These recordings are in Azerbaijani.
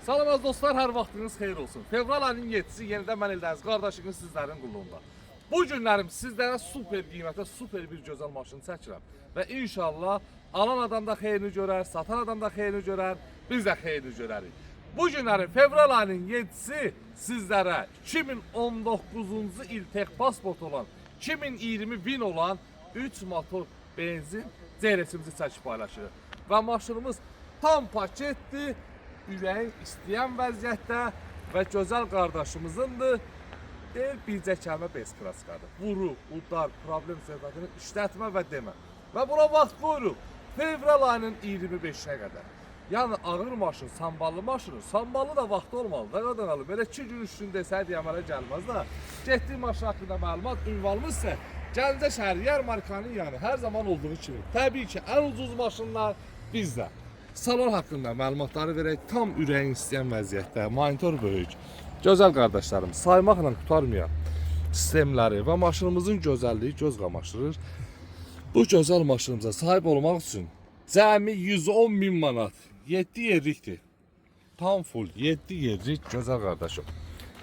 Salam az dostlar, hər vaxtınız xeyir olsun. Fevral ayının 7-si yenidən mən Eldəniz qardaşınız sizlərin qulluğunda. Bu günlərim sizlərə super qiymətə, super bir gözəl maşın çəkirəm. Və inşallah alan adam da xeyrini görər, satan adam da xeyrini görər, biz də xeyrini görərik. Bu günlərin fevral ayının 7-si sizlərə 2019-cu il tek pasport olan, 2020 win olan 3 motor benzin CRS-imizi çəkib paylaşırıq. Və maşınımız tam paketdir. Ürəyin istəyən vəziyyətdə və gözəl qardaşımızındır. Deyil, bircə kəlmə bez kraskadır. Vuru, udar, problem söhbətini işlətmə və demə. Və buna vaxt buyuruq, fevral ayının 25-ə qədər. Yəni ağır maşın, samballı maşını, samballı da vaxtı olmalı da qadanalı. Belə 2 gün üstündə desəydi əmələ gəlməz da. Getdiyi maşın haqqında məlumat, ünvanımız isə Gəncə şəhəri yarmarkanın yanı hər zaman olduğu kimi. Təbii ki, ən ucuz maşınlar bizdə. Salon haqqında məlumatları verək, tam ürəyin istəyən vəziyyətdə, monitor böyük. Gözəl qardaşlarım, saymaqla tutarmayan sistemləri və maşınımızın gözəlliyi göz qamaşdırır. Bu gözəl maşınımıza sahib olmaq üçün cəmi 110 min manat, 7 yerlikdir. Tam full, 7 yerlik gözəl qardaşım.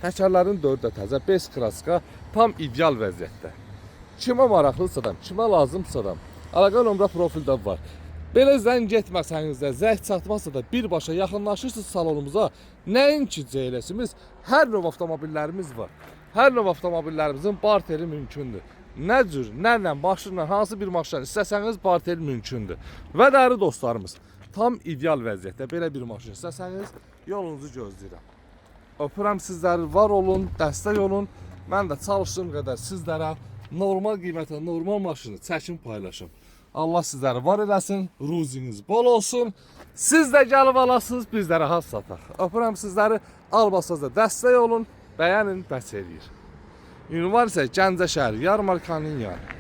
Təkərlərin 4-də təzə, 5 kraska, tam ideal vəziyyətdə. Kimə maraqlısa da, kimə lazımsa da, əlaqə nömrə profildə var. Belə zəng etməsəniz də, zəng çatmazsa da birbaşa yaxınlaşırsınız salonumuza. Nəinki CLS-imiz, hər növ avtomobillərimiz var. Hər növ avtomobillərimizin barteri mümkündür. Nə cür, nərlə, maşınla, hansı bir maşın istəsəniz barteri mümkündür. Və dəyərli dostlarımız, tam ideal vəziyyətdə belə bir maşın istəsəniz yolunuzu gözləyirəm. Öpürəm sizləri, var olun, dəstək olun. Mən də çalışdığım qədər sizlərə normal qiymətə, normal maşını çəkin paylaşım. Allah sizləri var eləsin, ruziniz bol olsun. Siz də gəlib alasınız, biz də rahat sataq. Öpürəm sizləri, albasazda dəstək olun, bəyənin, bəs eləyir. Ünvan isə Gəncə şəhəri yarmarkanın yanı.